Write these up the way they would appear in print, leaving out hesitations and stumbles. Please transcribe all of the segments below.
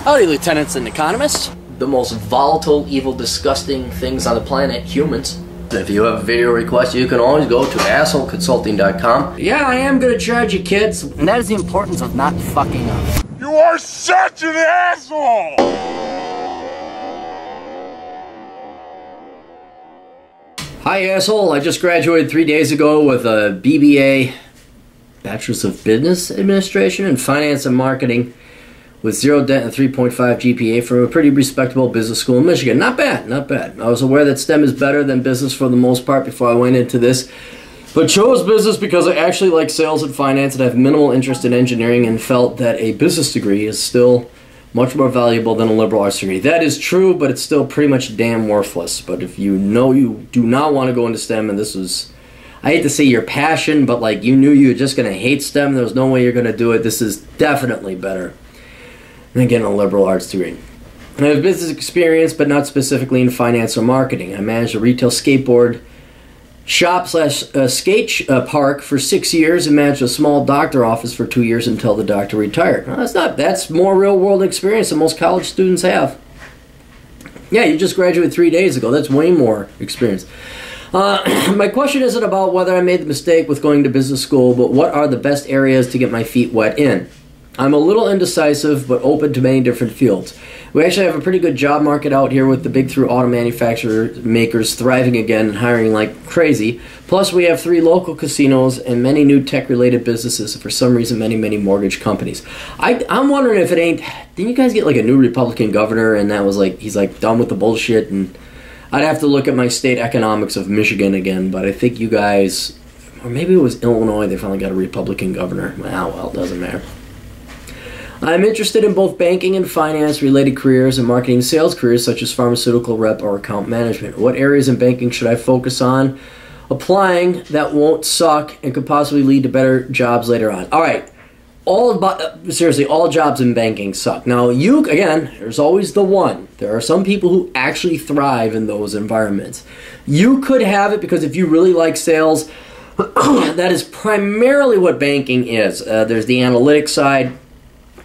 Howdy, lieutenants and economists. The most volatile, evil, disgusting things on the planet, humans. If you have a video request, you can always go to assholeconsulting.com. Yeah, I am gonna charge you, kids. And that is the importance of not fucking up. You are such an asshole! Hi, asshole. I just graduated 3 days ago with a BBA, Bachelor's of Business Administration and Finance and Marketing, with 0 debt and 3.5 GPA from a pretty respectable business school in Michigan. Not bad, not bad. I was aware that STEM is better than business for the most part before I went into this, but chose business because I actually like sales and finance and have minimal interest in engineering, and felt that a business degree is still much more valuable than a liberal arts degree. That is true, but it's still pretty much damn worthless. But if you know you do not want to go into STEM, and this was, I hate to say your passion, but like you knew you were just going to hate STEM, there was no way you're going to do it, this is definitely better than getting a liberal arts degree. I have business experience, but not specifically in finance or marketing. I managed a retail skateboard shop slash skate park for 6 years and managed a small doctor office for 2 years until the doctor retired. Well, that's more real world experience than most college students have. Yeah, you just graduated 3 days ago. That's way more experience. My question isn't about whether I made the mistake with going to business school, but what are the best areas to get my feet wet in? I'm a little indecisive, but open to many different fields. We actually have a pretty good job market out here, with the big three auto makers thriving again and hiring like crazy. Plus, we have 3 local casinos and many new tech-related businesses, and for some reason, many mortgage companies. I'm wondering if it ain't... Didn't you guys get like a new Republican governor, and that was like, he's like done with the bullshit? And I'd have to look at my state economics of Michigan again, but I think you guys... Or maybe it was Illinois, they finally got a Republican governor. Well, it doesn't matter. I'm interested in both banking and finance-related careers and marketing and sales careers, such as pharmaceutical rep or account management. What areas in banking should I focus on applying that won't suck and could possibly lead to better jobs later on? All right, seriously, all jobs in banking suck. Now, again, there's always the one. There are some people who actually thrive in those environments. You could have it because if you really like sales, that is primarily what banking is. There's the analytics side,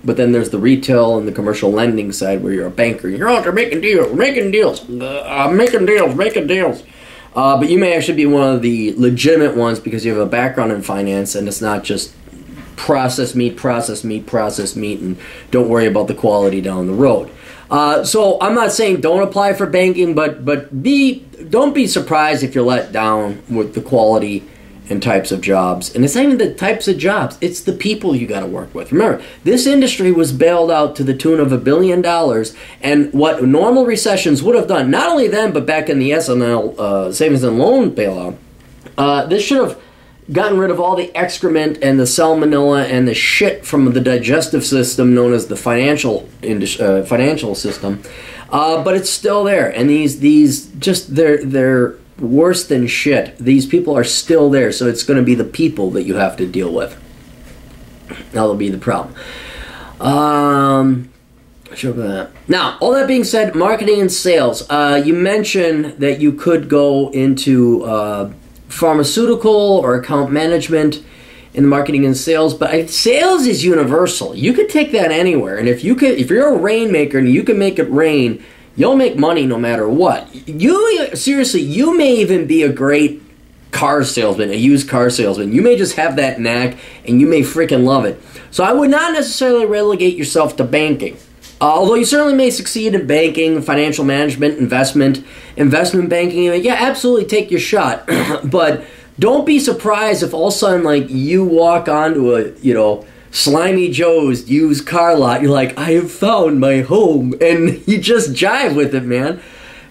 but then there's the retail and the commercial lending side where you're a banker. You're out there making deals. But you may actually be one of the legitimate ones because you have a background in finance and it's not just process meat, and don't worry about the quality down the road. So I'm not saying don't apply for banking, but don't be surprised if you're let down with the quality and types of jobs. And it's not even the types of jobs, it's the people you got to work with. Remember, this industry was bailed out to the tune of $1 billion, and what normal recessions would have done, not only then, but back in the S&L savings and loan bailout, this should have gotten rid of all the excrement and the salmonella and the shit from the digestive system known as the financial system, but it's still there. And they're worse than shit. These people are still there, so it's going to be the people that you have to deal with. That'll be the problem. Sure about that. Now, all that being said, marketing and sales. You mentioned that you could go into pharmaceutical or account management in the marketing and sales, but sales is universal. You could take that anywhere, and if you're a rainmaker and you can make it rain, you'll make money no matter what. Seriously, you may even be a great car salesman, a used car salesman. You may just have that knack, and you may freaking love it. So I would not necessarily relegate yourself to banking. Although you certainly may succeed in banking, financial management, investment banking. Yeah, absolutely take your shot. But don't be surprised if all of a sudden, like, you walk onto a, Slimy Joe's used car lot, you're like, I have found my home, and you just jive with it, man.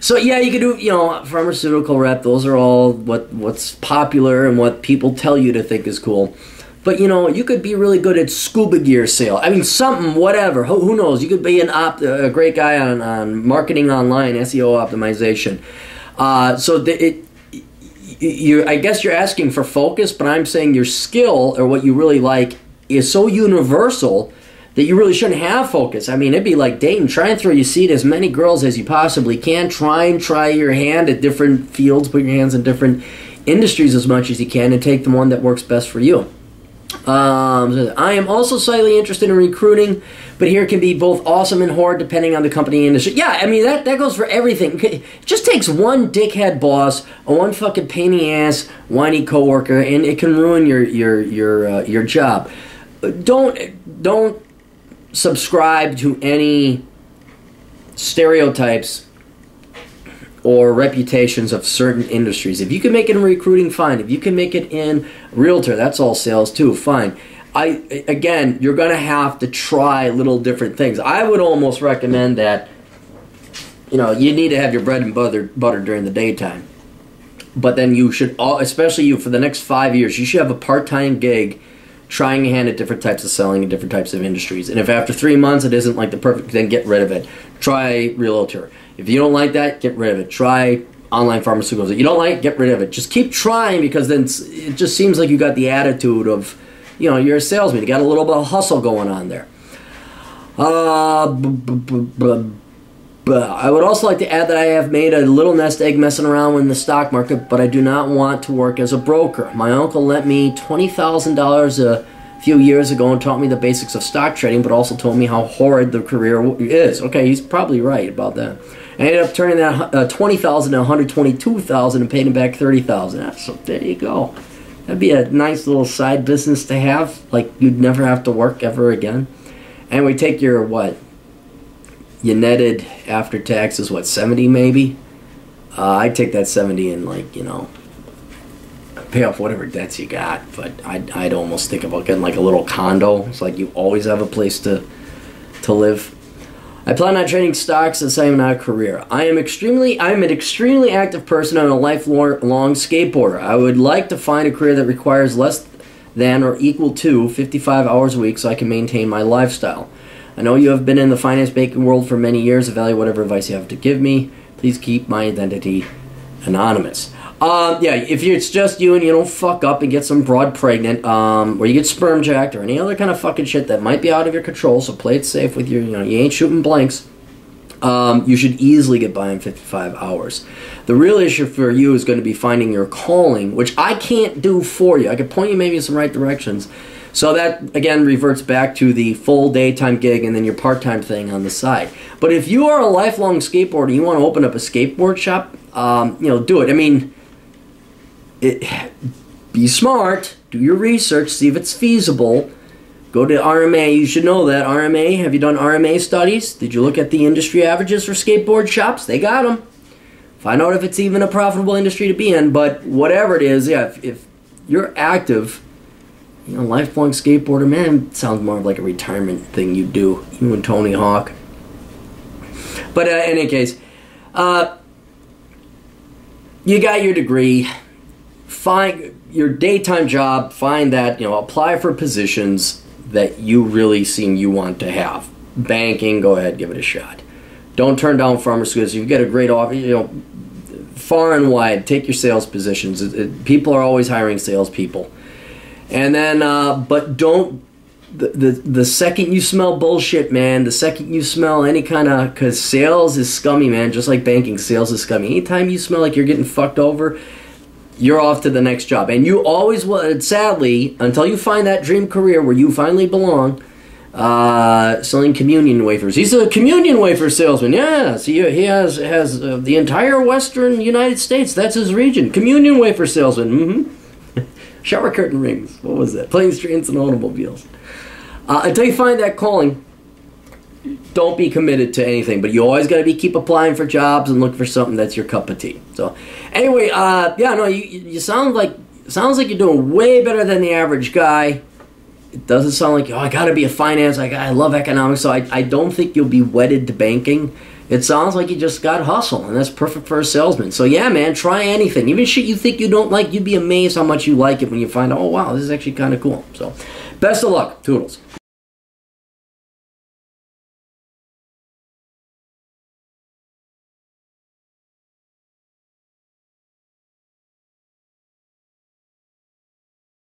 So yeah, you could do, pharmaceutical rep, those are all what's popular and what people tell you to think is cool. But, you could be really good at scuba gear sale. I mean, something, whatever, who knows? You could be a great guy on marketing online, SEO optimization. I guess you're asking for focus, but I'm saying your skill or what you really like is so universal that you really shouldn't have focus. I mean, it'd be like dating. Try and throw your seat as many girls as you possibly can. Try your hand at different fields. Put your hands in different industries as much as you can and take the one that works best for you. I am also slightly interested in recruiting, but here can be both awesome and hard depending on the company and industry. Yeah, I mean, that goes for everything. It just takes one dickhead boss or one fucking pain in the ass, whiny coworker, and it can ruin your job. Don't subscribe to any stereotypes or reputations of certain industries. If you can make it in recruiting, fine. If you can make it in realtor, that's all sales too, fine. Again, you're going to have to try little different things. I would almost recommend that, you need to have your bread and butter during the daytime. But then you should, especially you, for the next 5 years, you should have a part-time gig trying your hand at different types of selling and different types of industries. And if after 3 months it isn't like the perfect, then get rid of it. Try realtor. If you don't like that, get rid of it. Try online pharmaceuticals. If you don't like it, get rid of it. Just keep trying, because then it just seems like you got the attitude of, you're a salesman. You got a little bit of hustle going on there. I would also like to add that I have made a little nest egg messing around in the stock market, but I do not want to work as a broker. My uncle lent me $20,000 a few years ago and taught me the basics of stock trading, but also told me how horrid the career is. Okay, he's probably right about that. I ended up turning that $20,000 to $122,000 and paid him back $30,000. So there you go. That'd be a nice little side business to have. Like, you'd never have to work ever again. And we take your, what? You netted after taxes, what, 70 maybe? I'd take that 70 and, like, pay off whatever debts you got. But I'd almost think about getting, like, a little condo. It's like you always have a place to live. I plan on trading stocks since I am not a career. I am an extremely active person and a lifelong skateboarder. I would like to find a career that requires less than or equal to 55 hours a week so I can maintain my lifestyle. I know you have been in the finance banking world for many years. I value whatever advice you have to give me. Please keep my identity anonymous. Yeah, if it's just you and you don't fuck up and get some broad pregnant, or you get sperm jacked or any other kind of fucking shit that might be out of your control, so play it safe with your, you ain't shooting blanks. You should easily get by in 55 hours. The real issue for you is going to be finding your calling, which I can't do for you. I can point you maybe in some right directions. So that, again, reverts back to the full daytime gig and then your part-time thing on the side. But if you are a lifelong skateboarder, you want to open up a skateboard shop, do it. I mean, be smart, do your research, see if it's feasible. Go to RMA, you should know that. RMA, have you done RMA studies? Did you look at the industry averages for skateboard shops? They got them. Find out if it's even a profitable industry to be in. But whatever it is, yeah, if you're active, lifelong skateboarder, man, it sounds more of like a retirement thing you do. You and Tony Hawk. But in any case, you got your degree. Find your daytime job, find that, apply for positions that you really seem you want to have. Banking, go ahead, give it a shot. Don't turn down pharmaceuticals. You get a great offer, far and wide, take your sales positions. People are always hiring salespeople. And then, but don't, the second you smell bullshit, man, the second you smell any kind of, because sales is scummy, man, just like banking, sales is scummy. Anytime you smell like you're getting fucked over, you're off to the next job. And you always will, sadly, until you find that dream career where you finally belong, selling communion wafers. He's a communion wafer salesman. Yeah, see, he has the entire western United States. That's his region. Communion wafer salesman. Shower curtain rings. What was that? Planes, trains, and automobiles. Until you find that calling, don't be committed to anything, but you always got to keep applying for jobs and look for something that's your cup of tea. So, anyway, you sounds like you're doing way better than the average guy. It doesn't sound like, I got to be a finance guy. I love economics, so I don't think you'll be wedded to banking. It sounds like you just got hustle, and that's perfect for a salesman. So, yeah, man, try anything. Even shit you think you don't like, you'd be amazed how much you like it when you find out, oh, wow, this is actually kind of cool. So, best of luck. Toodles.